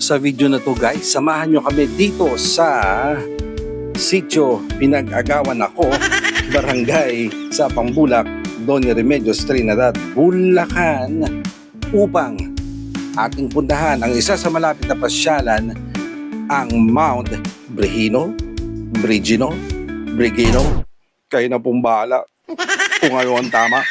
Sa video na to guys, samahan nyo kami dito sa sitio Pinag-agawan ako, Barangay sa Pambulak, Don Remedios, Trinidad, Bulacan, upang ating puntahan ang isa sa malapit na pasyalan, ang Mount Brigino, Brigino. Kayo na pong bahala kung ano ang tama.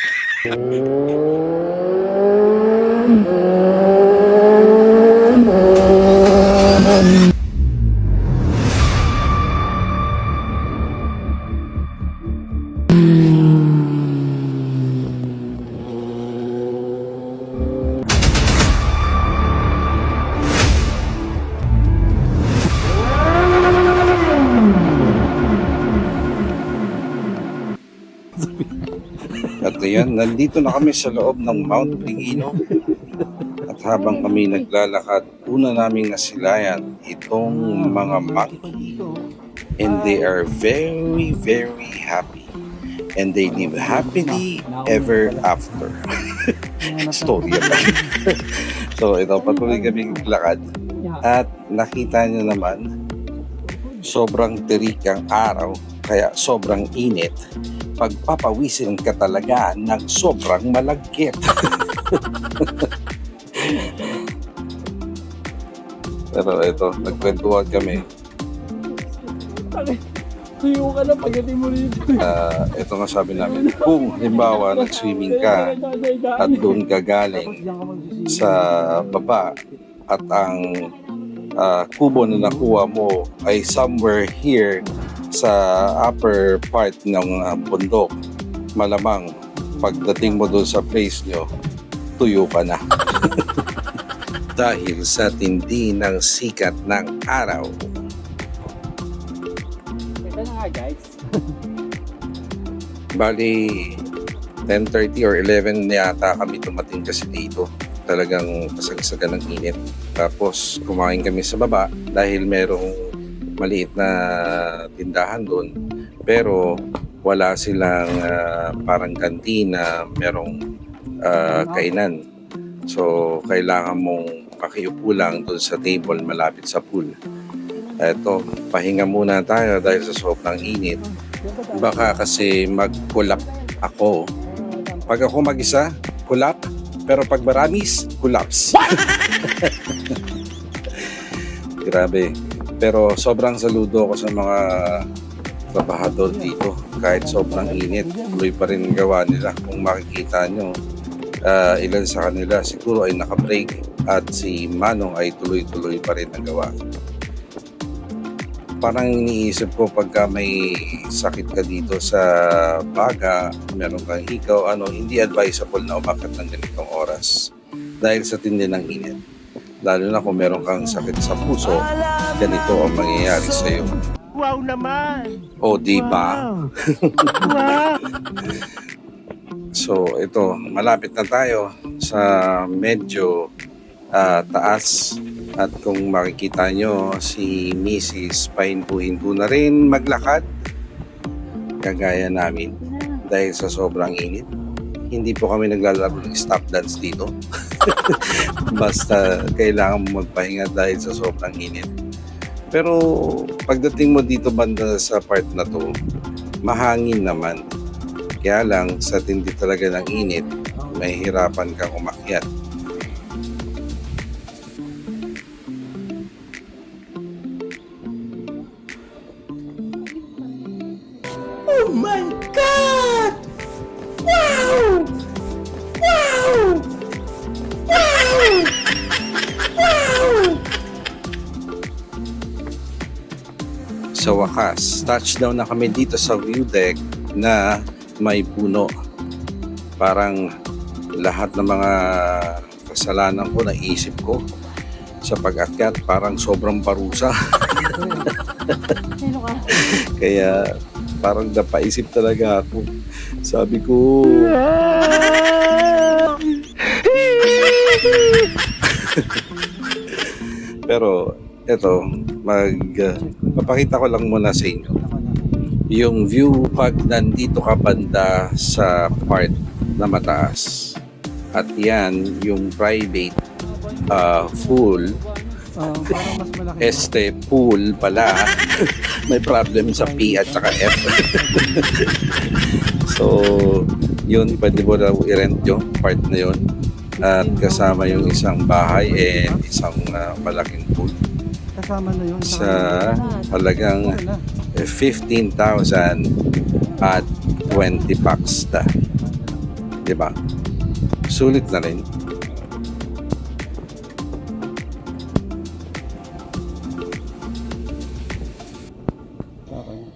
At ayan, nandito na kami sa loob ng Mount Brigino. At habang kami naglalakad, una naming nasilayan itong mga monkey. And they are very, very happy. And they live happily ever after. Storya pa. So ito, patuloy kaming lakad. At nakita nyo naman, sobrang tirik ang araw, kaya sobrang init. Pagpapawisin ka talaga ng sobrang malagkit. Pero ito, nagkwentuhan kami. Tuyo ka na pagdating mo rito. Ito nga sabi namin, kung halimbawa nag-swimming ka at doon ka galing sa baba at ang kubo na nakuha mo ay somewhere here sa upper part ng bundok, malamang pagdating mo doon sa place nyo, tuyo ka na. Dahil sa tindi ng sikat ng araw. Ito na nga guys. Bali, 10:30 or 11 na yata kami tumating kasi dito. Talagang pasagsagan ng init. Tapos kumain kami sa baba dahil merong maliit na tindahan doon. Pero wala silang parang kantina, merong kainan. So kailangan mong makiupo lang doon sa table malapit sa pool. Eto, pahinga muna tayo dahil sa sobrang init. Baka kasi mag-collapse ako. Pag ako mag-isa, collapse. Pero pag maramis, collapse. Grabe. Pero sobrang saludo ako sa mga trabahador dito. Kahit sobrang init, tuloy pa rin ang gawa nila. Kung makikita nyo, ilan sa kanila siguro ay naka-break at si Manong ay tuloy-tuloy pa rin ang gawa. Parang iniisip ko pagka may sakit ka dito sa baga, meron kang hikaw, hindi advisable na umakyat ng ganitong oras dahil sa tindi ng init. Lalo na kung meron kang sakit sa puso, ganito ang mangyayari sa iyo. Wow naman! O di ba? Wow! So ito, malapit na tayo sa medyo taas. At kung makikita nyo, si Mrs. pahinto-hinto na rin maglakad. Kagaya namin dahil sa sobrang init. Hindi po kami naglalaro ng stop dance dito. Basta kailangan mo magpahinga dahil sa sobrang init. Pero pagdating mo dito banda sa part na to, mahangin naman. Kaya lang sa tindi talaga ng init, may hirapan kang umakyat. Oh my God! Wow! Wow! Wow! Wow! Sa wakas, touchdown na kami dito sa view deck na may puno. Parang lahat ng mga kasalanan ko naisip ko sa pag-akyat, parang sobrang parusa. Kaya parang napaisip talaga ako. Sabi ko, pero eto, papakita ko lang muna sa inyo yung view pag nandito ka banda sa part na mataas. At yan yung private full Parang mas malaki. Este, pool pala. May problem sa P at saka F. So, yun, pwede mo daw i-rent yung part na yun. At kasama yung isang bahay and isang malaking pool Kasama na yun. sa halagang 15,000 at 20 bucks na. Diba? Sulit na rin.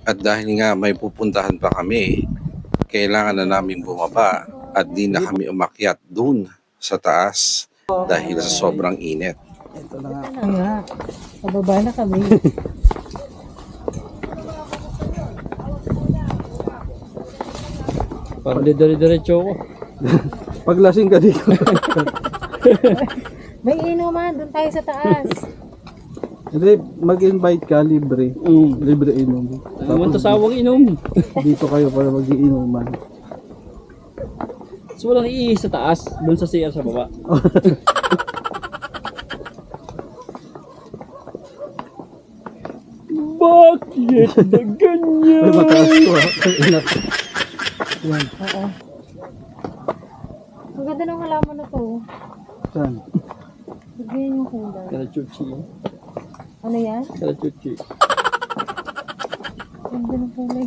At dahil nga may pupuntahan pa kami, kailangan na namin bumaba at di na kami umakyat dun sa taas dahil sa sobrang init. Ito na nga. Ano nga? Pababa na kami. Parang dire-diretso ko. Paglasing ka dito. May inuman, doon tayo sa taas. Hindi, mag-invite ka, libre. Libre inom. Naman tasawang inom. Dito kayo para mag-iinuman. So walang iis sa taas, doon sa CR sa baba. Bakit na ganyan? Ay, mataas ko ha. Inak. Yan. Oo. Ang ganda ng halaman na to. Saan? Bigyan yung kulay. Kalachuchi. Ano yan? Kalachuchi. Ang ganda ng kulay.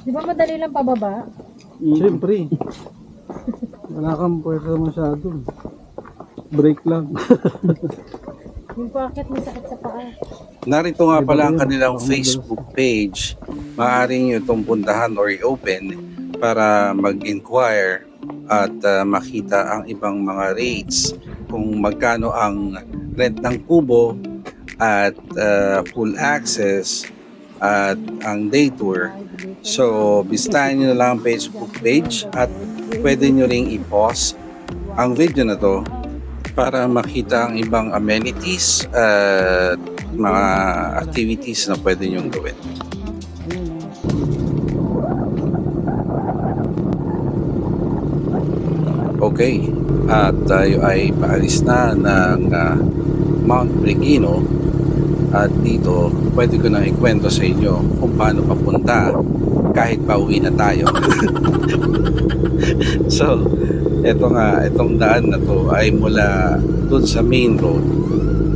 Di ba madali lang pababa? Siyempre. Wala kang pwede masyado. Break lang. Yung packet may sakit sa paa. Narito nga pala ang kanilang Facebook page. Maaaring nyo itong puntahan or i-open para mag-inquire at makita ang ibang mga rates kung magkano ang rent ng kubo at full access at ang day tour. So, bisitahin nyo na lang ang Facebook page at pwede nyo ring i-pause ang video na to para makita ang ibang amenities at mga activities na pwede nyong gawin. Okay, at tayo ay paalis na ng Mount Brigino at dito pwede ko na ikwento sa inyo kung paano papunta kahit pauwi na tayo. So, itong daan na to ay mula dun sa main road.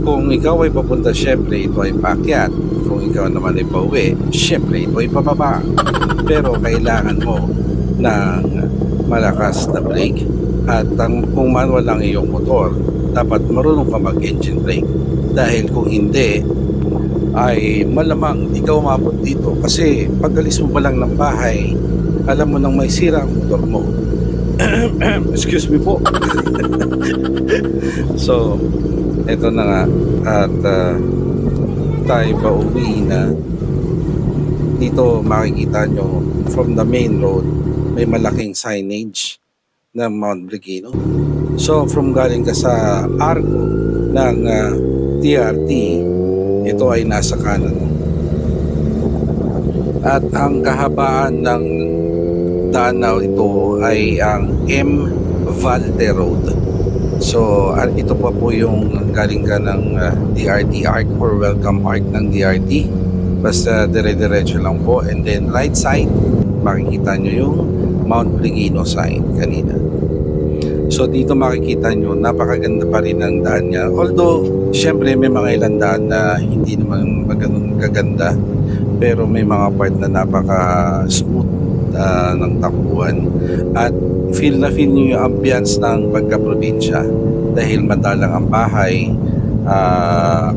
Kung ikaw ay papunta, syempre ito ay paakyat. Kung ikaw naman ay pauwi, syempre ito ay pababa. Pero kailangan mo ng malakas na brake. At kung manual lang iyong motor, dapat marunong ka mag-engine brake. Dahil kung hindi, ay malamang ikaw umabot dito. Kasi pag alis mo pa lang ng bahay, alam mo nang may sira ang motor mo. Excuse me po. So, eto na nga. At tayo pa uwi na. Dito makikita nyo from the main road, may malaking signage ng Mount Brigino. So, from galing ka sa Arco ng TRT, ito ay nasa kanan. At ang kahabaan ng daan na ito ay ang M. Valde Road. So, ito pa po yung galing ka ng DRT Arc or Welcome Arc ng DRT. Basta dire-diretso lang po. And then right side, makikita nyo yung Mount Brigino sign kanina. So, dito makikita nyo, napakaganda pa rin ang daan niya. Although, syempre may mga ilang daan na hindi naman ganun kaganda. Pero may mga part na napaka-smooth ng takbuhan. At feel na feel nyo yung ambience ng pagka-probinsya dahil madalang ang bahay,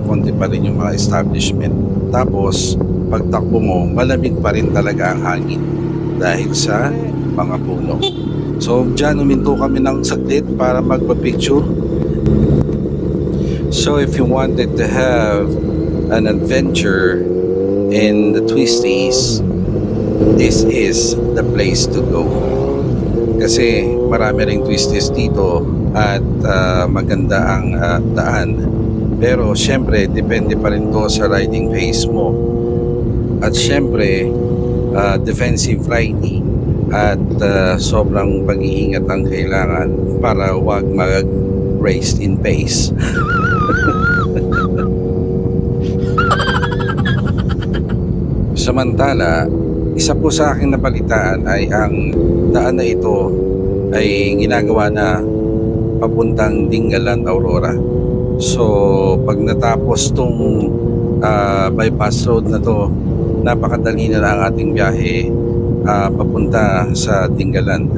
konti pa rin yung mga establishment. Tapos, pagtakbo mo, malamig pa rin talaga ang hangin dahil sa mga puno. So, dyan uminto kami ng saglit para magpa-picture. So, if you wanted to have an adventure in the Twisties, this is the place to go. Kasi marami ring twisties dito at maganda ang daan. Pero syempre, depende pa rin to sa riding pace mo. At syempre, defensive riding at sobrang pag-iingat ang kailangan para wag mag-race in pace. Samantala, isa po sa aking napalitaan ay ang daan na ito ay ginagawa na papuntang Dingalan, Aurora. So, pag natapos tong bypass road na to, napakadali na ang ating biyahe papunta sa Dingalan.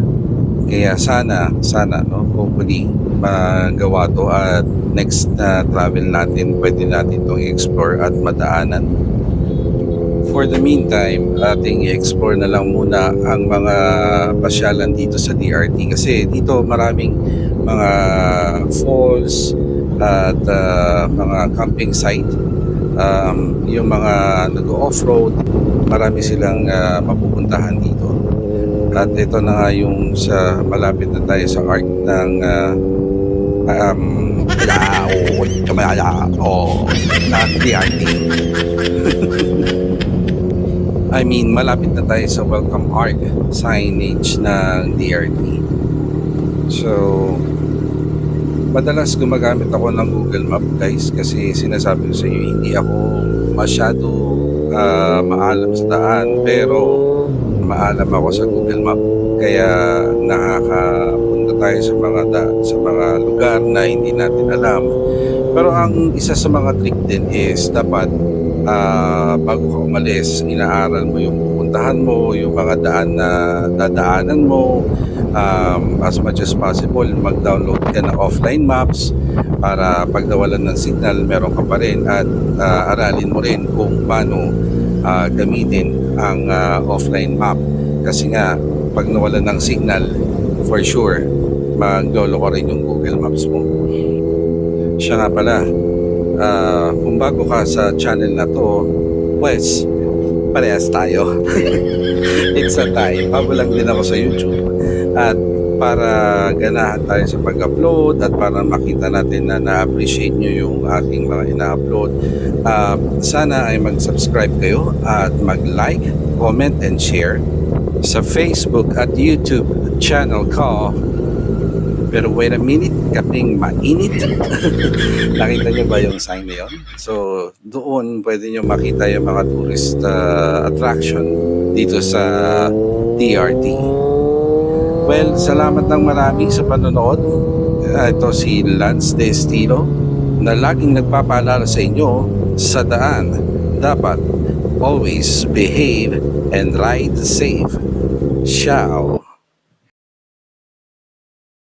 Kaya sana no, hopefully magawa to at next na travel natin, pwede natin itong i-explore at madaanan. For the meantime, ating i-explore na lang muna ang mga pasyalan dito sa DRT kasi dito maraming mga falls at mga camping site. Yung mga nag-off-road, marami silang mapupuntahan dito. At ito na nga yung sa malapit na tayo sa arc ng DRT. I mean, malapit na tayo sa welcome arc signage ng DRT. So, madalas gumagamit ako ng Google Map, guys, kasi sinasabi ko sa inyo, hindi ako masyado maalam sa daan, pero maalam ako sa Google Map. Kaya nakakapunta tayo sa mga lugar na hindi natin alam. Pero ang isa sa mga trick din is dapat bago ka umalis, inaaral mo yung pupuntahan mo, yung mga daan na dadaanan mo. As much as possible, mag-download ka ng offline maps para pag nawalan ng signal, meron ka pa rin at aralin mo rin kung paano gamitin ang offline map. Kasi nga, pag nawalan ng signal, for sure, maglolo ka rin yung Google Maps mo. Siya nga pala, kung bago ka sa channel na to, pues, parehas tayo. It's a time. Bago lang din ako sa YouTube. At para ganahan tayo sa pag-upload at para makita natin na na-appreciate nyo yung aking mga ina-upload, sana ay mag-subscribe kayo at mag-like, comment, and share sa Facebook at YouTube channel ko. Pero wait a minute, kaping mainit. Nakita nyo ba yung sign na yun? So, doon pwede nyo makita yung mga tourist attraction dito sa DRT. Well, salamat ng marami sa panonood. Ito si Lance De Estilo na laging nagpapaalala sa inyo sa daan. Dapat always behave and ride safe. Ciao!